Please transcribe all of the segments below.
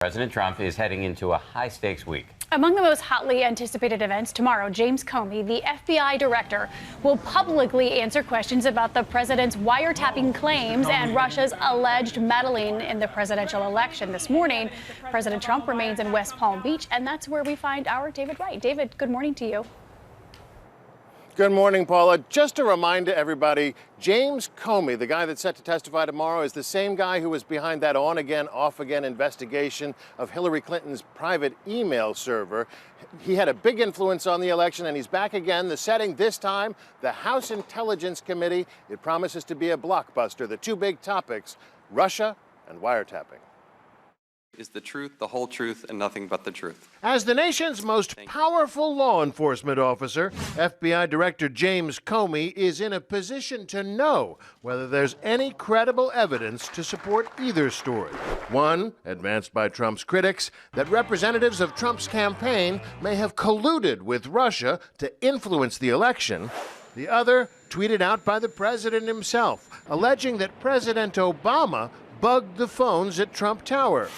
President Trump is heading into a high-stakes week. Among the most hotly anticipated events tomorrow, James Comey, the FBI director, will publicly answer questions about the president's wiretapping claims and Russia's alleged meddling in the presidential election. This morning, President Trump remains in West Palm Beach, and that's where we find our David Wright. David, good morning to you. Good morning, Paula. Just a reminder, everybody, James Comey, the guy that's set to testify tomorrow, is the same guy who was behind that on-again, off-again investigation of Hillary Clinton's private email server. He had a big influence on the election, and he's back again. The setting this time, the House Intelligence Committee. It promises to be a blockbuster. The two big topics, Russia and wiretapping. Is the truth, the whole truth, and nothing but the truth. As the nation's most powerful law enforcement officer, FBI Director James Comey is in a position to know whether there's any credible evidence to support either story. One, advanced by Trump's critics, that representatives of Trump's campaign may have colluded with Russia to influence the election. The other, tweeted out by the president himself, alleging that President Obama bugged the phones at Trump Tower.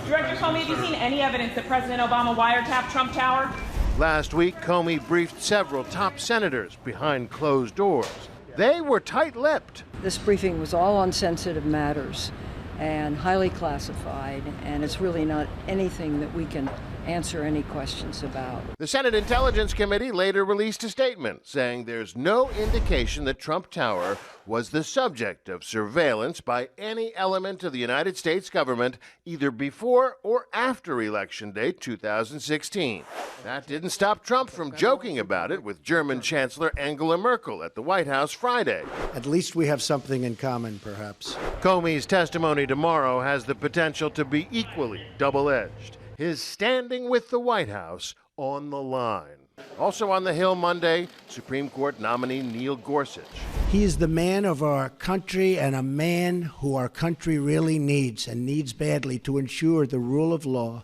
Director Comey, have you seen any evidence that President Obama wiretapped Trump Tower? Last week, Comey briefed several top senators behind closed doors. They were tight-lipped. This briefing was all on sensitive matters and highly classified, and it's really not anything that we can answer any questions about. The Senate Intelligence Committee later released a statement saying there's no indication that Trump Tower was the subject of surveillance by any element of the United States government either before or after Election Day 2016. That didn't stop Trump from joking about it with German Chancellor Angela Merkel at the White House Friday. At least we have something in common, perhaps. Comey's testimony tomorrow has the potential to be equally double-edged. His standing with the White House on the line. Also on the Hill Monday, Supreme Court nominee Neil Gorsuch. He is the man of our country and a man who our country really needs and needs badly to ensure the rule of law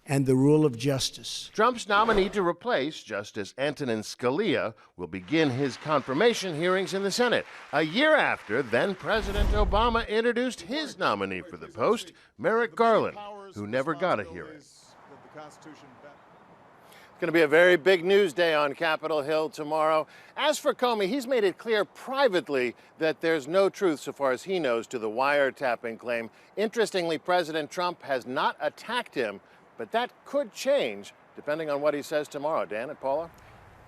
and the rule of justice. Trump's nominee to replace Justice Antonin Scalia will begin his confirmation hearings in the Senate, a year after then-President Obama introduced his nominee for the post, Merrick Garland, who never got a hearing. It's going to be a very big news day on Capitol Hill tomorrow. As for Comey, he's made it clear privately that there's no truth, so far as he knows, to the wiretapping claim. Interestingly, President Trump has not attacked him, but that could change depending on what he says tomorrow. Dan and Paula?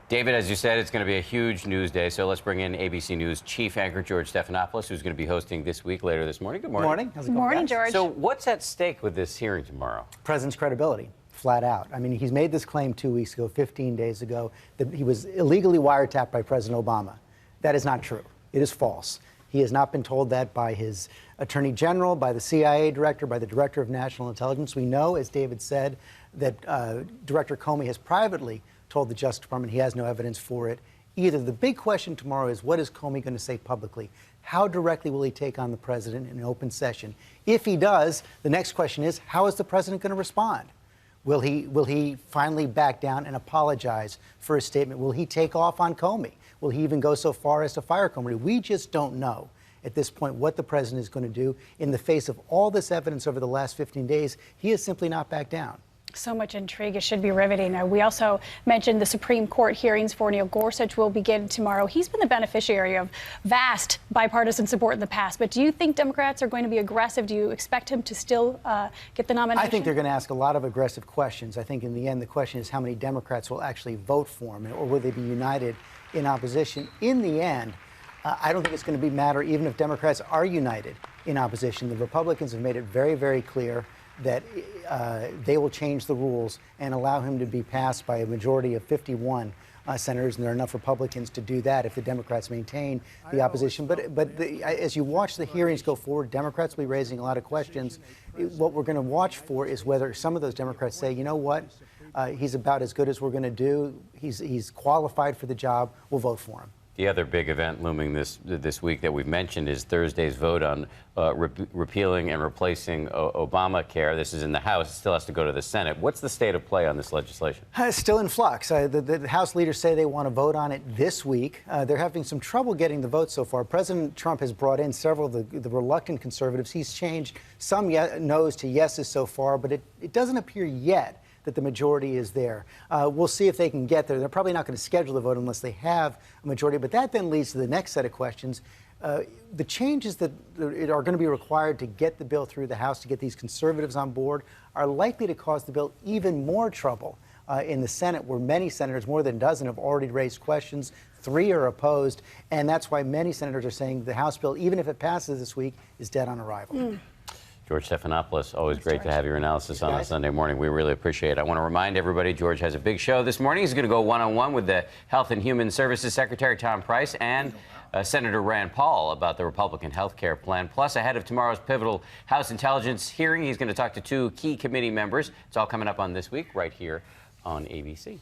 David, as you said, it's going to be a huge news day, so let's bring in ABC News chief anchor George Stephanopoulos, who's going to be hosting This Week later this morning. Good morning. Good morning. How's it going, Morning, guys? George. So what's at stake with this hearing tomorrow? President's credibility, flat out. I mean, he's made this claim 2 weeks ago, 15 days ago, that he was illegally wiretapped by President Obama. That is not true. It is false. He has not been told that by his attorney general, by the CIA director, by the director of national intelligence. We know, as David said, that Director Comey has privately told the Justice Department he has no evidence for it either. The big question tomorrow is, what is Comey going to say publicly? How directly will he take on the president in an open session? If he does, the next question is, how is the president going to respond? Will he finally back down and apologize for his statement? Will he take off on Comey? Will he even go so far as to fire Comey? We just don't know at this point what the president is going to do. In the face of all this evidence over the last 15 days, he has simply not backed down. So much intrigue. It should be riveting. We also mentioned the Supreme Court hearings for Neil Gorsuch will begin tomorrow. He's been the beneficiary of vast bipartisan support in the past, but do you think Democrats are going to be aggressive? Do you expect him to still get the nomination? I think they're going to ask a lot of aggressive questions. I think in the end, the question is how many Democrats will actually vote for him, or will they be united in opposition? In the end, I don't think it's going to matter even if Democrats are united in opposition. The Republicans have made it very, very clear that they will change the rules and allow him to be passed by a majority of 51 senators, and there are enough Republicans to do that if the Democrats maintain the opposition. As you watch the hearings go forward, Democrats will be raising a lot of questions. What we're going to watch for is whether some of those Democrats say, you know what, he's about as good as we're going to do. He's qualified for the job. We'll vote for him. The other big event looming this week that we've mentioned is Thursday's vote on repealing and replacing Obamacare. This is in the House. It still has to go to the Senate. What's the state of play on this legislation? It's still in flux. The House leaders say they want to vote on it this week. They're having some trouble getting the vote so far. President Trump has brought in several of the reluctant conservatives. He's changed some no's to yeses so far, but it doesn't appear yet that the majority is there. We'll see if they can get there. They're probably not going to schedule the vote unless they have a majority, but that then leads to the next set of questions. The changes that are going to be required to get the bill through the House, to get these conservatives on board, are likely to cause the bill even more trouble in the Senate, where many senators, more than a dozen, have already raised questions. 3 are opposed, and that's why many senators are saying the House bill, even if it passes this week, is dead on arrival. George Stephanopoulos, always great to have your analysis on a Sunday morning. We really appreciate it. I want to remind everybody, George has a big show this morning. He's going to go one-on-one with the Health and Human Services Secretary Tom Price and Senator Rand Paul about the Republican health care plan. Plus, ahead of tomorrow's pivotal House Intelligence hearing, he's going to talk to 2 key committee members. It's all coming up on This Week right here on ABC.